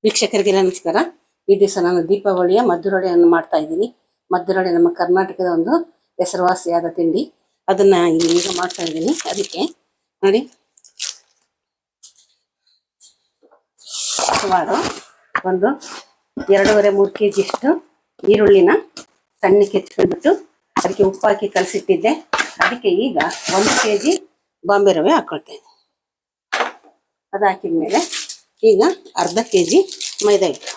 ವೀಕ್ಷಕರಿಗೆಲ್ಲ ನಮಸ್ಕಾರ. ಈ ದಿವಸ ನಾನು ದೀಪಾವಳಿಯ ಮದ್ದುರೊಡೆಯನ್ನು ಮಾಡ್ತಾ ಇದ್ದೀನಿ. ಮದ್ದುರೊಡೆ ನಮ್ಮ ಕರ್ನಾಟಕದ ಒಂದು ಹೆಸರುವಾಸಿಯಾದ ತಿಂಡಿ. ಅದನ್ನ ಈಗ ಮಾಡ್ತಾ ಇದ್ದೀನಿ. ಅದಕ್ಕೆ ನೋಡಿ, ಸುಮಾರು ಒಂದು 2.5-3 kg ಅಷ್ಟು ಈರುಳ್ಳಿನ ಸಣ್ಣಕ್ಕೆ ಹೆಚ್ಚಿಕೊಂಡ್ಬಿಟ್ಟು ಅದಕ್ಕೆ ಉಪ್ಪು ಹಾಕಿ ಕಲಸಿಟ್ಟಿದ್ದೆ. ಅದಕ್ಕೆ ಈಗ 1 kg ಬಾಂಬೆ ರವೆ ಹಾಕೊಳ್ತೇನೆ. ಅದು ಹಾಕಿದ್ಮೇಲೆ ಈಗ ಅರ್ಧ kg ಮೈದಾ ಹಿಟ್ಟು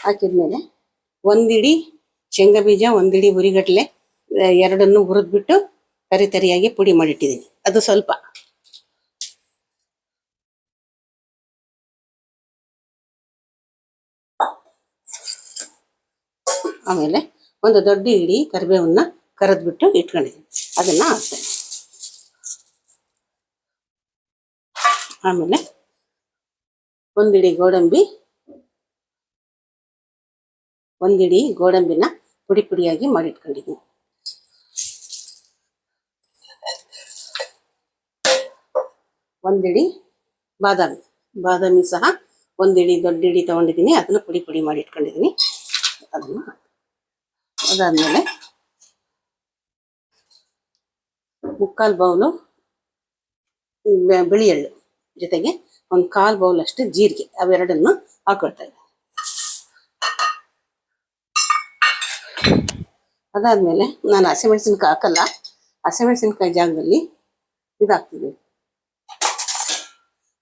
ಹಾಕಿದ್ಮೇಲೆ ಒಂದಿಡಿ ಶೇಂಗಾ ಬೀಜ, ಒಂದಿಡಿ ಹುರಿಗಡಲೆ ಎರಡನ್ನು ಹುರಿದ್ಬಿಟ್ಟು ತರಿಯಾಗಿ ಪುಡಿ ಮಾಡಿಟ್ಟಿದ್ದೀನಿ. ಅದು ಸ್ವಲ್ಪ ಆಮೇಲೆ ಒಂದು ದೊಡ್ಡ ಇಡಿ ಕರಿಬೇವನ್ನ ಕರೆದ್ಬಿಟ್ಟು ಇಟ್ಕೊಂಡಿದ್ದೀನಿ. ಅದನ್ನ ಹಾಕ್ತೇನೆ. ಆಮೇಲೆ ಒಂದಿಡಿ ಗೋಡಂಬಿನ ಪುಡಿಯಾಗಿ ಮಾಡಿಟ್ಕೊಂಡಿದ್ದೀನಿ. ಒಂದಿಡಿ ಬಾದಾಮಿ ಸಹ ಒಂದಿಡಿ ದೊಡ್ಡ ಇಡಿ ತಗೊಂಡಿದ್ದೀನಿ. ಅದನ್ನು ಪುಡಿ ಮಾಡಿ ಇಟ್ಕೊಂಡಿದ್ದೀನಿ. ಅದಾದ್ಮೇಲೆ 3/4 ಬೌಲು ಬಿಳಿ ಎಳ್ಳು ಜೊತೆಗೆ 1/4 ಬೌಲ್ ಅಷ್ಟು ಜೀರಿಗೆ, ಅವೆರಡನ್ನು ಹಾಕೊಳ್ತಾ ಇದ್ದೀನಿ. ಅದಾದ್ಮೇಲೆ ನಾನು ಹಸಿಮೆಣಸಿನ್ಕಾಯಿ ಹಾಕಲ್ಲ. ಹಸಿಮೆಣಸಿನ್ಕಾಯಿ ಜಾಗದಲ್ಲಿ ಇದಾಗ್ತಿದೆ.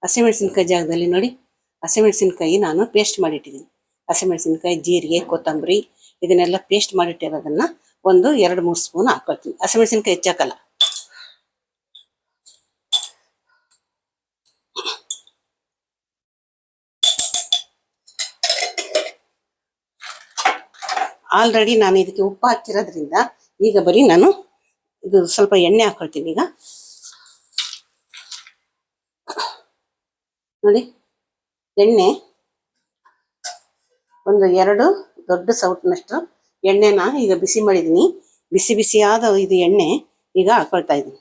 ಹಸಿಮೆಣಸಿನ್ಕಾಯಿ ಜಾಗದಲ್ಲಿ ನೋಡಿ, ಹಸಿಮೆಣಸಿನ್ಕಾಯಿ ನಾನು ಪೇಸ್ಟ್ ಮಾಡಿಟ್ಟಿದ್ದೀನಿ. ಹಸಿಮೆಣಸಿನ್ಕಾಯಿ, ಜೀರಿಗೆ, ಕೊತ್ತಂಬರಿ ಇದನ್ನೆಲ್ಲ ಪೇಸ್ಟ್ ಮಾಡಿಟ್ಟಿರೋದನ್ನ ಒಂದು 2-3 ಸ್ಪೂನ್ ಹಾಕೊಳ್ತೀನಿ. ಹಸಿಮೆಣಸಿನ್ಕಾಯಿ ಹೆಚ್ಚಾಕಲ್ಲ. ಆಲ್ರೆಡಿ ನಾನು ಇದಕ್ಕೆ ಉಪ್ಪು ಹಾಕಿರೋದ್ರಿಂದ ಈಗ ಬರೀ ನಾನು ಇದು ಸ್ವಲ್ಪ ಎಣ್ಣೆ ಹಾಕೊಳ್ತೀನಿ. ಈಗ ನೋಡಿ, ಎಣ್ಣೆ ಒಂದು 2 ದೊಡ್ಡ ಸೌಟಿನಷ್ಟು ಎಣ್ಣೆನ ಈಗ ಬಿಸಿ ಮಾಡಿದ್ದೀನಿ. ಬಿಸಿಯಾದ ಇದು ಎಣ್ಣೆ ಈಗ ಹಾಕೊಳ್ತಾ ಇದ್ದೀನಿ.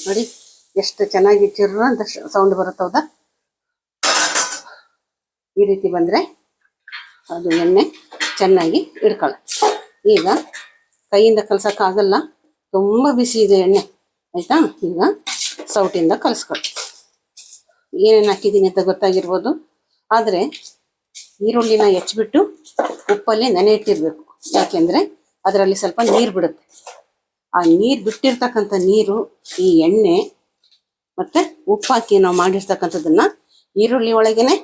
ನೋಡಿ ಎಷ್ಟು ಚೆನ್ನಾಗಿ ಚಿರ್ರ ಅಂತ ಸೌಂಡ್ ಬರುತ್ತೌದಾ. ಈ ರೀತಿ ಬಂದ್ರೆ ಅದು ಎಣ್ಣೆ ಚೆನ್ನಾಗಿ ಹಿಡ್ಕೊಳ್ಳುತ್ತೆ. ಈಗ ಕೈಯಿಂದ ಕಲ್ಸಕ್ಕಾಗಲ್ಲ, ತುಂಬಾ ಬಿಸಿ ಇದೆ ಎಣ್ಣೆ, ಆಯ್ತಾ. ಈಗ ಸೌಟಿಂದ ಕಲಿಸ್ಕೊಳ್ಳಿ. ಏನೇನು ಹಾಕಿದ್ದೀನಿ ಅಂತ ಗೊತ್ತಾಗಿರ್ಬೋದು. ಆದರೆ ಈರುಳ್ಳಿನ ಹೆಚ್ಚಿಬಿಟ್ಟು ಉಪ್ಪಲ್ಲಿ ನೆನೆ ಇಟ್ಟಿರ್ಬೇಕು. ಯಾಕೆಂದ್ರೆ ಅದರಲ್ಲಿ ಸ್ವಲ್ಪ ನೀರು ಬಿಡುತ್ತೆ. ಆ ನೀರು ಬಿಟ್ಟಿರ್ತಕ್ಕಂಥ ನೀರು ಈ ಎಣ್ಣೆ ಮತ್ತೆ ಉಪ್ಪು ಹಾಕಿ ನಾವು ಮಾಡಿರ್ತಕ್ಕಂಥದ್ದನ್ನ ಈರುಳ್ಳಿ ಒಳಗೇನೆ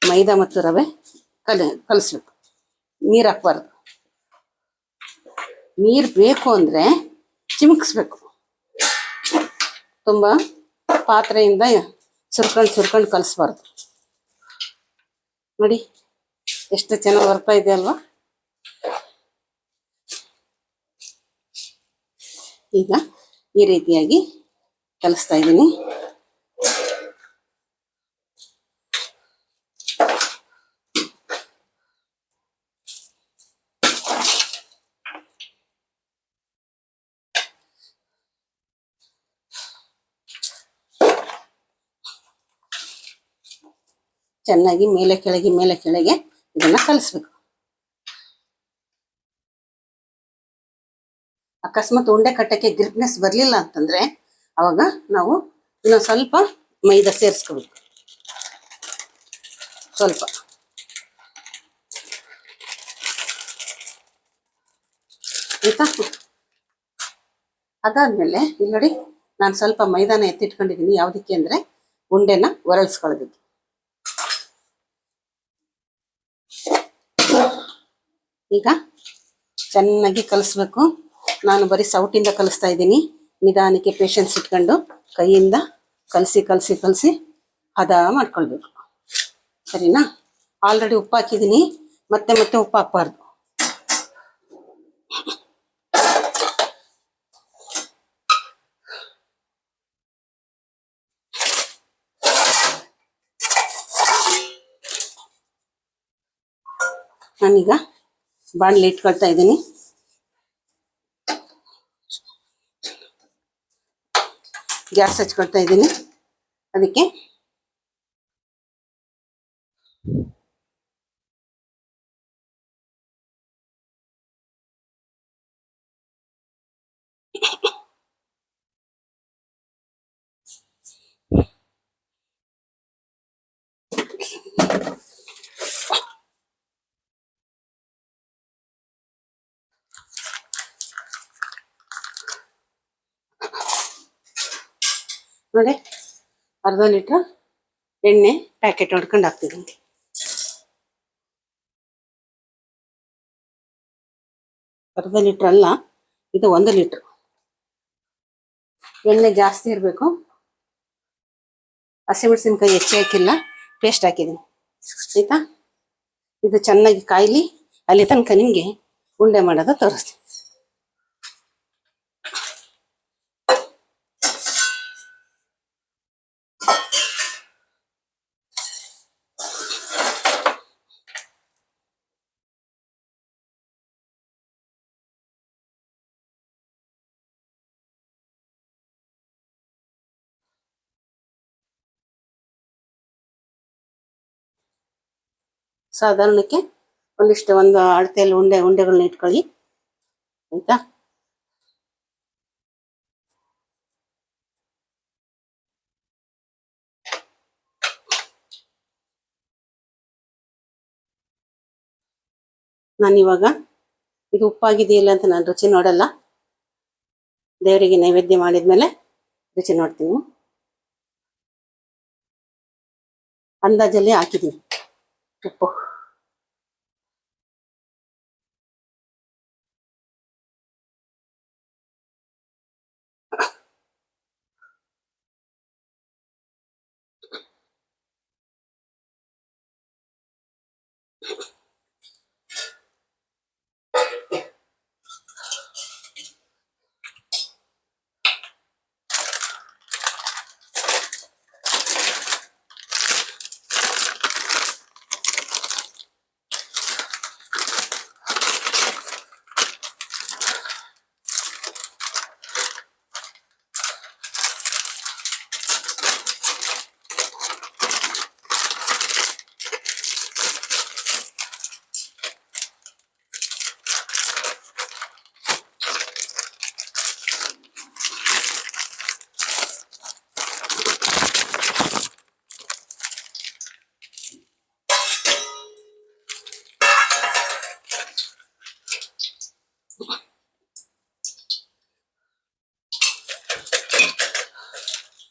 ಮೈದಾ ಮತ್ತು ರವೆ ಕಲಿಸ್ಬೇಕು. ನೀರು ಹಾಕ್ಬಾರ್ದು. ನೀರು ಬೇಕು ಅಂದ್ರೆ ಚಿಮುಕಿಸ್ಬೇಕು. ತುಂಬಾ ಪಾತ್ರೆಯಿಂದ ಸುರ್ಕೊಂಡು ಕಲಿಸ್ಬಾರ್ದು. ನೋಡಿ ಎಷ್ಟು ಚೆನ್ನಾಗಿ ಬರ್ತಾ ಇದೆ ಅಲ್ವಾ. ಈಗ ಈ ರೀತಿಯಾಗಿ ಕಲಿಸ್ತಾ ಇದ್ದೀನಿ. ಚೆನ್ನಾಗಿ ಮೇಲೆ ಕೆಳಗೆ ಇದನ್ನ ಕಲಿಸ್ಬೇಕು. ಅಕಸ್ಮಾತ್ ಉಂಡೆ ಕಟ್ಟಕ್ಕೆ ಗ್ರಿಪ್ನೆಸ್ ಬರಲಿಲ್ಲ ಅಂತಂದ್ರೆ ಅವಾಗ ನಾವು ಇನ್ನೊಂದು ಸ್ವಲ್ಪ ಮೈದಾ ಸೇರಿಸ್ಕೋಬೇಕು. ಸ್ವಲ್ಪ ಆಯ್ತಾ. ಅದಾದ್ಮೇಲೆ ಇಲ್ಲಿ ನೋಡಿ, ನಾನು ಸ್ವಲ್ಪ ಮೈದಾನ ಎತ್ತಿಟ್ಕೊಂಡಿದ್ದೀನಿ. ಯಾವುದಕ್ಕೆ ಅಂದ್ರೆ ಉಂಡೆನ ಒರಳಿಸ್ಕೊಳ್ಳೋದಕ್ಕೆ. ಈಗ ಚೆನ್ನಾಗಿ ಕಲಿಸ್ಬೇಕು. ನಾನು ಬರೀ ಸೌಟಿಂದ ಕಲಿಸ್ತಾ ಇದ್ದೀನಿ. ನಿಧಾನಕ್ಕೆ ಪೇಷನ್ಸ್ ಇಟ್ಕೊಂಡು ಕೈಯಿಂದ ಕಲಸಿ ಹದ ಮಾಡ್ಕೊಳ್ಬೇಕು. ಸರಿನಾ. ಆಲ್ರೆಡಿ ಉಪ್ಪು ಹಾಕಿದ್ದೀನಿ, ಮತ್ತೆ ಉಪ್ಪು ಹಾಕಬಾರ್ದು. ನಾನೀಗ ಬಾಣಲಿ ಇಟ್ಕೊಳ್ತಾ ಇದ್ದೀನಿ. ಗ್ಯಾಸ್ ಹಚ್ಕೊಳ್ತಾ ಇದ್ದೀನಿ. ಅದಕ್ಕೆ ನೋಡಿ ಅರ್ಧ ಲೀಟ್ರ್ ಎಣ್ಣೆ ಪ್ಯಾಕೆಟ್ ಹೊಡ್ಕೊಂಡು ಹಾಕ್ತಿದ್ದೀನಿ. ಅರ್ಧ ಲೀಟ್ರ್ ಅಲ್ಲ, ಇದು 1 ಲೀಟ್ರ್. ಎಣ್ಣೆ ಜಾಸ್ತಿ ಇರಬೇಕು. ಹಸಿಮೆಣಸಿನ್ಕಾಯಿ ಹೆಚ್ಚಿ ಹಾಕಿಲ್ಲ, ಪೇಸ್ಟ್ ಹಾಕಿದ್ದೀನಿ. ಆಯ್ತಾ, ಇದು ಚೆನ್ನಾಗಿ ಕಾಯ್ಲಿ. ಅಲ್ಲಿ ತನಕ ನಿಮಗೆ ಉಂಡೆ ಮಾಡೋದು ತೋರಿಸ್ತೀನಿ. ಸಾಧಾರಣಕ್ಕೆ ಒಂದು ಅಳತೆಯಲ್ಲಿ ಉಂಡೆಗಳನ್ನ ಇಟ್ಕೊಳ್ಳಿ. ಆಯ್ತಾ, ನಾನಿವಾಗ ಇದು ಉಪ್ಪಾಗಿದೆಯಿಲ್ಲ ಅಂತ ನಾನು ರುಚಿ ನೋಡಲ್ಲ. ದೇವರಿಗೆ ನೈವೇದ್ಯ ಮಾಡಿದ್ಮೇಲೆ ರುಚಿ ನೋಡ್ತೀನಿ. ಅಂದಾಜಲ್ಲಿ ಹಾಕಿದ್ದೀನಿ ಉಪ್ಪು.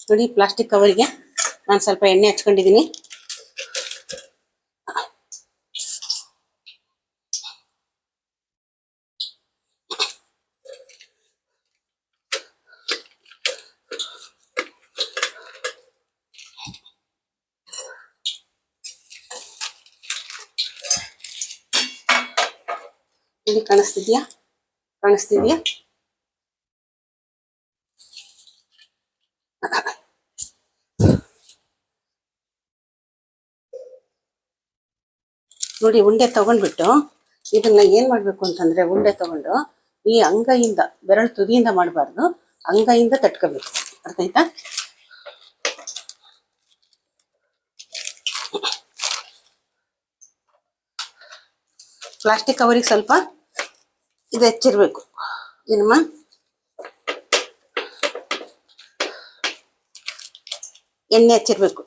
ನೋಡಿ, ಪ್ಲಾಸ್ಟಿಕ್ ಕವರಿಗೆ ನಾನು ಸ್ವಲ್ಪ ಎಣ್ಣೆ ಹಚ್ಕೊಂಡಿದ್ದೀನಿ. ನೋಡಿ, ಕಾಣಿಸ್ತಿದ್ಯಾ? ನೋಡಿ, ಉಂಡೆ ತಗೊಂಡ್ಬಿಟ್ಟು ಇದನ್ನ ಏನ್ ಮಾಡ್ಬೇಕು ಅಂತಂದ್ರೆ, ಉಂಡೆ ತಗೊಂಡು ಈ ಅಂಗೈಯಿಂದ, ಬೆರಳು ತುದಿಯಿಂದ ಮಾಡಬಾರ್ದು, ಅಂಗೈಯಿಂದ ತಟ್ಕೋಬೇಕು. ಅರ್ಥ ಆಯ್ತಾ? ಪ್ಲಾಸ್ಟಿಕ್ ಕವರಿಗೆ ಸ್ವಲ್ಪ ಇದು ಹೆಚ್ಚಿರ್ಬೇಕು. ಏನಮ್ಮ, ಎಣ್ಣೆ ಹಚ್ಚಿರ್ಬೇಕು.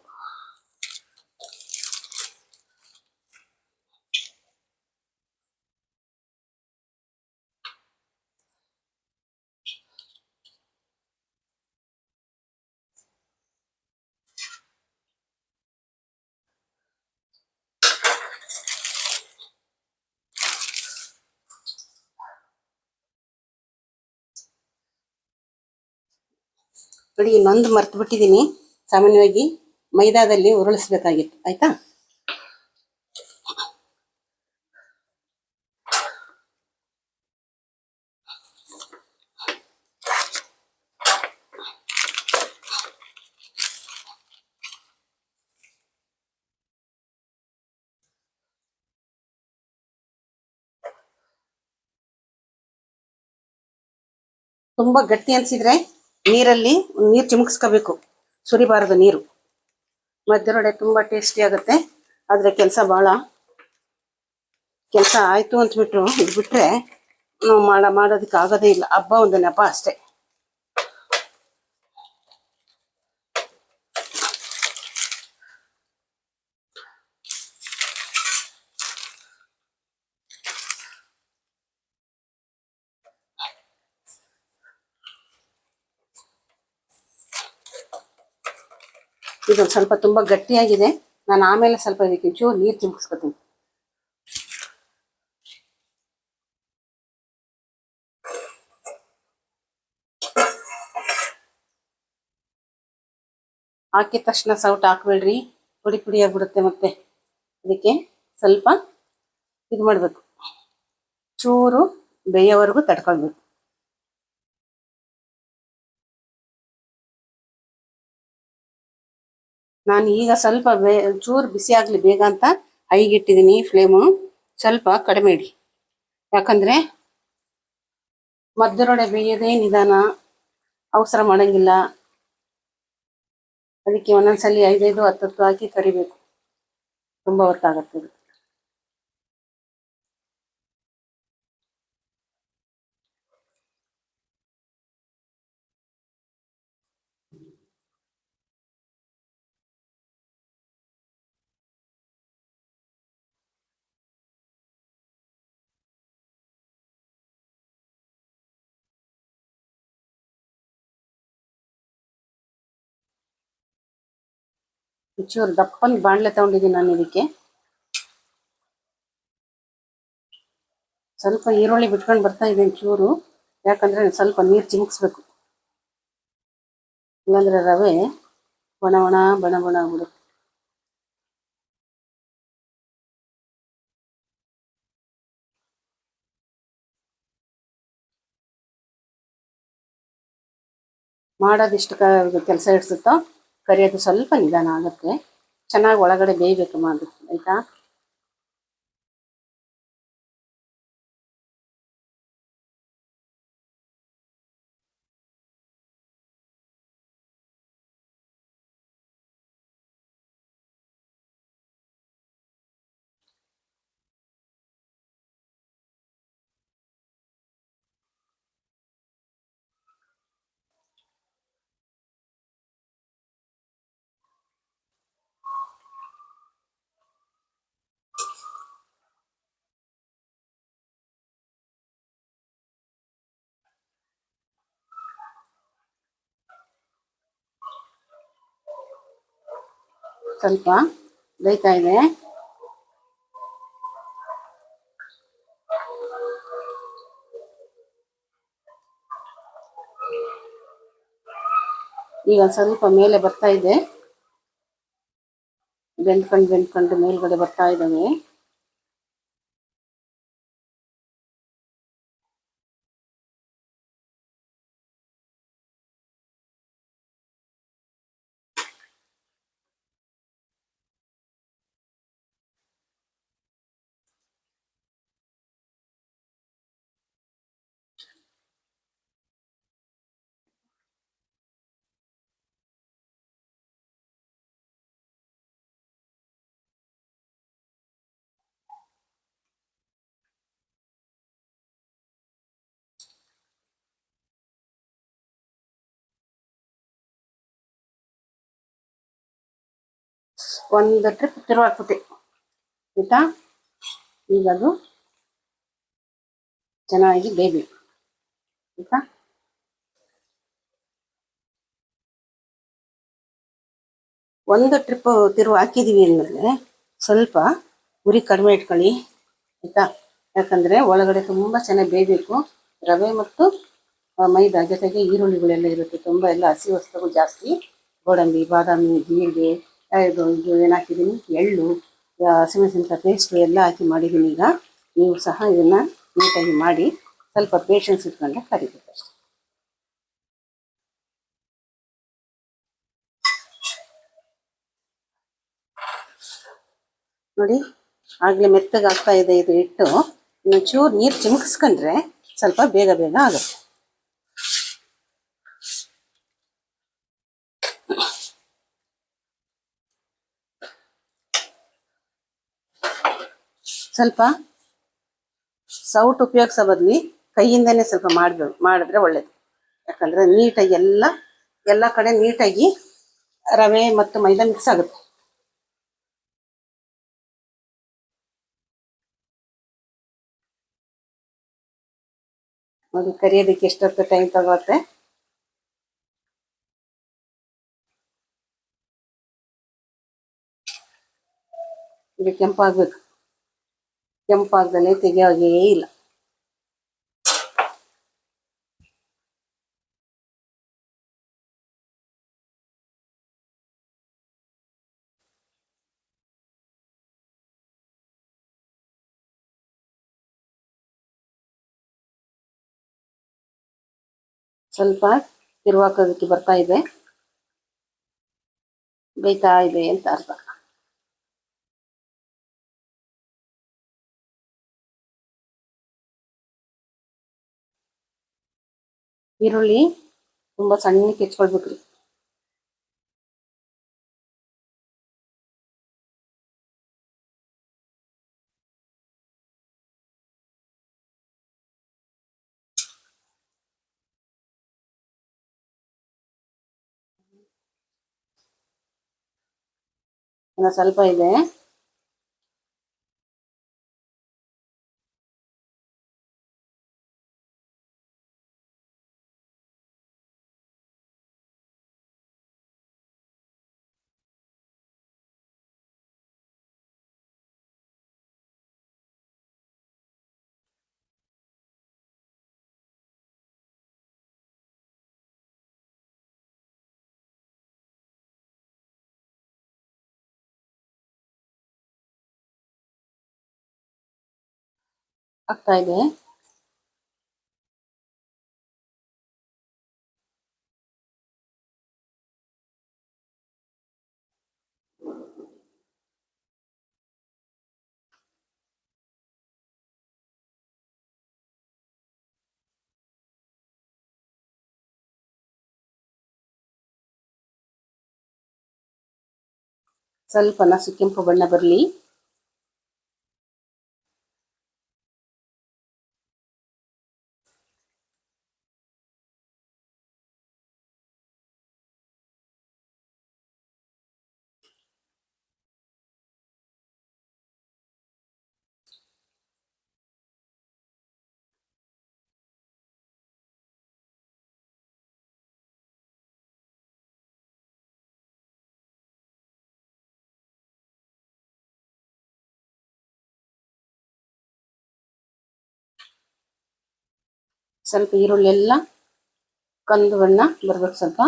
ನೋಡಿ, ಇನ್ನೊಂದು ಮರ್ತು ಬಿಟ್ಟಿದ್ದೀನಿ. ಸಾಮಾನ್ಯವಾಗಿ ಮೈದಾದಲ್ಲಿ ಉರುಳಿಸ್ಬೇಕಾಗಿತ್ತು. ಆಯ್ತಾ? ತುಂಬ ಗಟ್ಟಿ ಅನಿಸಿದ್ರೆ ನೀರಲ್ಲಿ ನೀರು ಚಿಮುಕ್ಸ್ಕೋಬೇಕು, ಸುರಿಬಾರದು ನೀರು. ಮಧ್ಯರೊಡೆ ತುಂಬ ಟೇಸ್ಟಿ ಆಗುತ್ತೆ. ಆದರೆ ಕೆಲಸ ಆಯಿತು ಅಂತಬಿಟ್ಟು ಇದು ಬಿಟ್ಟರೆ ನಾವು ಮಾಡೋದಕ್ಕೆ ಆಗೋದೇ ಇಲ್ಲ. ಹಬ್ಬ ಒಂದು ನೆಪ ಅಷ್ಟೇ. ಇದೊಂದು ಸ್ವಲ್ಪ ತುಂಬ ಗಟ್ಟಿಯಾಗಿದೆ. ನಾನು ಆಮೇಲೆ ಸ್ವಲ್ಪ ಇದಕ್ಕೆ ಚೂರು ನೀರು ಚಿಮುಕ್ಸ್ಕೊತೀನಿ. ಹಾಕಿದ ತಕ್ಷಣ ಸೌಟ್ ಹಾಕ್ಬೇಡ್ರಿ, ಪುಡಿ ಪುಡಿ ಆಗಿಬಿಡುತ್ತೆ. ಮತ್ತೆ ಇದಕ್ಕೆ ಸ್ವಲ್ಪ ಇದು ಮಾಡಬೇಕು, ಚೂರು ಬೇಯೋವರೆಗೂ ತಡ್ಕೊಳ್ಬೇಕು. ನಾನು ಈಗ ಸ್ವಲ್ಪ ಚೂರು ಬಿಸಿ ಆಗಲಿ ಬೇಗ ಅಂತ ಹೈಗಿಟ್ಟಿದ್ದೀನಿ. ಫ್ಲೇಮು ಸ್ವಲ್ಪ ಕಡಿಮೆ ಇಡಿ, ಯಾಕಂದರೆ ಮಧ್ಯರೊಡೆ ಬೇಯೋದೇ ನಿಧಾನ, ಅವಸರ ಮಾಡೋಂಗಿಲ್ಲ. ಅದಕ್ಕೆ ಒಂದೊಂದ್ಸಲಿ 5 10 ಹಾಕಿ ಕರಿಬೇಕು, ತುಂಬ ಹೊತ್ತಾಗತ್ತೆ. ಚೂರು ದಪ್ಪನ ಬಾಣಲೆ ತಗೊಂಡಿದ್ದೀನಿ ನಾನು. ಇದಕ್ಕೆ ಸ್ವಲ್ಪ ಈರುಳ್ಳಿ ಬಿಟ್ಕೊಂಡು ಬರ್ತಾ ಇದ್ದೀನಿ ಚೂರು, ಯಾಕಂದರೆ ಸ್ವಲ್ಪ ನೀರು ಚಿಮುಕ್ಸ್ಬೇಕು. ಇಲ್ಲಾಂದರೆ ರವೆ ಬಣ ಆಗ್ಬಿಡುತ್ತೆ. ಮಾಡೋದಿಷ್ಟು ಕೆಲಸ ಇಡ್ಸುತ್ತೋ ಕರಿಯೋದು ಸ್ವಲ್ಪ ನಿಧಾನ ಆಗುತ್ತೆ. ಚೆನ್ನಾಗಿ ಒಳಗಡೆ ಬೇಯಬೇಕಮ್ಮ ಅದು, ಆಯಿತಾ? ಸ್ವಲ್ಪ ಬೇಯ್ತಾ ಇದೆ. ಈಗ ಸ್ವಲ್ಪ ಮೇಲೆ ಬರ್ತಾ ಇದೆ, ಬೆಂದ್ಕೊಂಡು ಮೇಲ್ಗಡೆ ಬರ್ತಾ ಇದ್ದಾವೆ. ಒಂದು ಟ್ರಿಪ್ ತಿರುವಾಕ್ಬಿಟ್ಟೆ, ಆಯಿತಾ? ಈಗ ಅದು ಚೆನ್ನಾಗಿ ಬೇಯಬೇಕು, ಆಯಿತಾ? ಒಂದು ಟ್ರಿಪ್ ತಿರುವು ಹಾಕಿದ್ದೀವಿ ಅಂದಮೇಲೆ ಸ್ವಲ್ಪ ಉರಿ ಕಡಿಮೆ ಇಟ್ಕೊಳ್ಳಿ, ಆಯಿತಾ? ಯಾಕಂದರೆ ಒಳಗಡೆ ತುಂಬ ಚೆನ್ನಾಗಿ ಬೇಯಬೇಕು. ರವೆ ಮತ್ತು ಮೈದಾ ಜೊತೆಗೆ ಈರುಳ್ಳಿಗಳೆಲ್ಲ ಇರುತ್ತೆ, ತುಂಬ ಎಲ್ಲ ಹಸಿ ವಸ್ತುಗಳು ಜಾಸ್ತಿ. ಗೋಡಂಬಿ, ಬಾದಾಮಿ, ಜೀರಿಗೆ, ಇದು ಏನು ಹಾಕಿದ್ದೀನಿ, ಎಳ್ಳು, ಹಸಿಮೆಣಸಿನಕಾಯಿ ಪೇಸ್ಟು ಎಲ್ಲ ಹಾಕಿ ಮಾಡಿದ್ದೀನಿ. ಈಗ ನೀವು ಸಹ ಇದನ್ನು ನೀಟಾಗಿ ಮಾಡಿ ಸ್ವಲ್ಪ ಪೇಷನ್ಸ್ ಇಟ್ಕೊಂಡೆ ಕರಿಬೇಕು ಅಷ್ಟೆ. ನೋಡಿ, ಆಗಲೇ ಮೆತ್ತಗೆ ಆಗ್ತಾ ಇದೆ ಇದು ಹಿಟ್ಟು. ಇನ್ನು ಚೂರು ನೀರು ಚಿಮುಕ್ಸ್ಕೊಂಡ್ರೆ ಸ್ವಲ್ಪ ಬೇಗ ಆಗುತ್ತೆ. ಸ್ವಲ್ಪ ಸೌಟ್ ಉಪಯೋಗಿಸೋ ಬದ್ಲಿ ಕೈಯಿಂದನೇ ಸ್ವಲ್ಪ ಮಾಡಿದ್ರೆ ಒಳ್ಳೇದು. ಯಾಕಂದರೆ ನೀಟಾಗಿ ಎಲ್ಲ ಕಡೆ ನೀಟಾಗಿ ರವೆ ಮತ್ತು ಮೈದಾ ಮಿಕ್ಸ್ ಆಗುತ್ತೆ. ನೋಡಿ ಕರಿಯೋದಕ್ಕೆ ಎಷ್ಟೊತ್ತು ಟೈಮ್ ತಗೊಳುತ್ತೆ. ಇದು ಕೆಂಪಾಗಬೇಕು, ಕೆಂಪಾಗ್ದಲೇ ತೆಗೆಯೋಗೇ ಇಲ್ಲ. ಸ್ವಲ್ಪ ತಿರುವಾಕೋದಕ್ಕೆ ಬರ್ತಾ ಇದೆ, ಬೇಯ್ತಾ ಇದೆ ಅಂತ ಅರ್ಥ. ಈರುಳ್ಳಿ ತುಂಬ ಸಣ್ಣಕ್ಕೆ ಹೆಚ್ಕೊಳ್ಬೇಕ್ರಿ. ಇನ್ನು ಸ್ವಲ್ಪ ಇದೆ. ಆಗ್ತಾ ಇದೆ. ಸ್ವಲ್ಪ ನಸು ಕೆಂಪು ಬಣ್ಣ ಬರಲಿ. ಸ್ವಲ್ಪ ಈರುಳ್ಳಿ ಎಲ್ಲ ಕಂದು ಬಣ್ಣ ಬರ್ಬೇಕು ಸ್ವಲ್ಪ.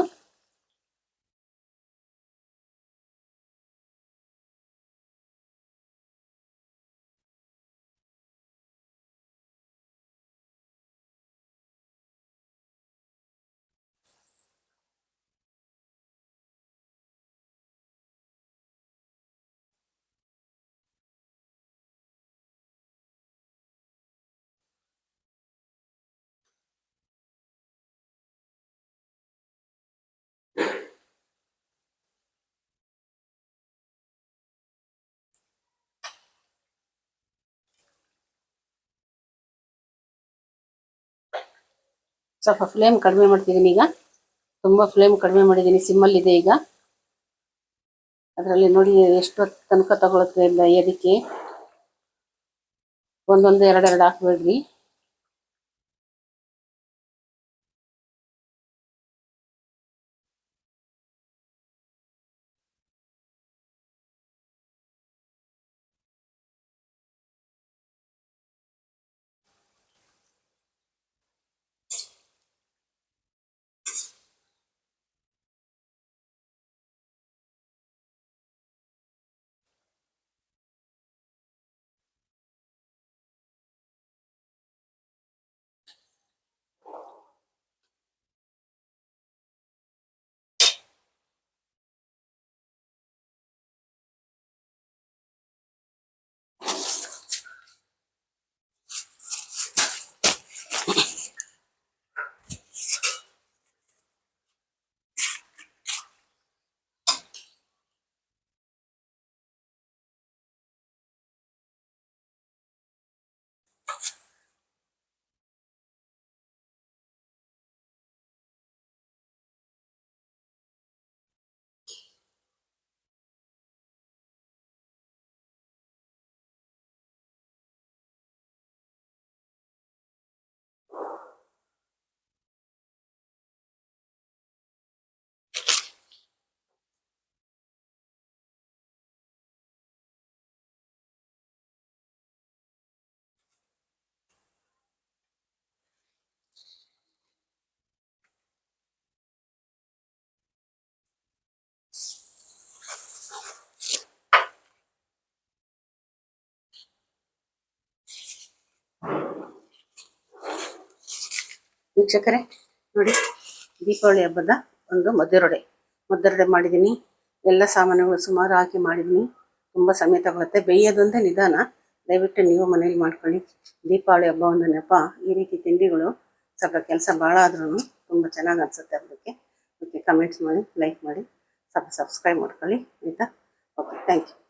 ಸ್ವಲ್ಪ ಫ್ಲೇಮ್ ಕಡಿಮೆ ಮಾಡ್ತಿದ್ದೀನಿ ಈಗ. ತುಂಬ ಫ್ಲೇಮ್ ಕಡಿಮೆ ಮಾಡಿದ್ದೀನಿ, ಸಿಮ್ಮಲ್ಲಿದೆ ಈಗ. ಅದರಲ್ಲಿ ನೋಡಿ ಎಷ್ಟು ತನಕ ತಗೊಳುತ್ತೆ ಇಲ್ಲ ಅದಕ್ಕೆ. ಒಂದೊಂದು ಎರಡೆರಡು ಹಾಕ್ಬೇಡ್ರಿ. ವೀಕ್ಷಕರೇ ನೋಡಿ, ದೀಪಾವಳಿ ಹಬ್ಬದ ಒಂದು ಮದ್ದರೊಡೆ ಮಾಡಿದ್ದೀನಿ. ಎಲ್ಲ ಸಾಮಾನುಗಳು ಸುಮಾರು ಹಾಕಿ ಮಾಡಿದ್ದೀನಿ. ತುಂಬ ಸಮಯ ತಗೊಳುತ್ತೆ, ಬೇಯೋದೊಂದೇ ನಿಧಾನ. ದಯವಿಟ್ಟು ನೀವು ಮನೇಲಿ ಮಾಡ್ಕೊಳ್ಳಿ. ದೀಪಾವಳಿ ಹಬ್ಬ ಒಂದು ನೆಪ. ಈ ರೀತಿ ತಿಂಡಿಗಳು ಸ್ವಲ್ಪ ಕೆಲಸ ಭಾಳ ಆದ್ರೂ ತುಂಬ ಚೆನ್ನಾಗಿ ಅನಿಸುತ್ತೆ ಹಬ್ಬಕ್ಕೆ. ಓಕೆ, ಕಮೆಂಟ್ಸ್ ಮಾಡಿ, ಲೈಕ್ ಮಾಡಿ, ಸ್ವಲ್ಪ ಸಬ್ಸ್ಕ್ರೈಬ್ ಮಾಡ್ಕೊಳ್ಳಿ ಆಯಿತಾ. Okay, thank you.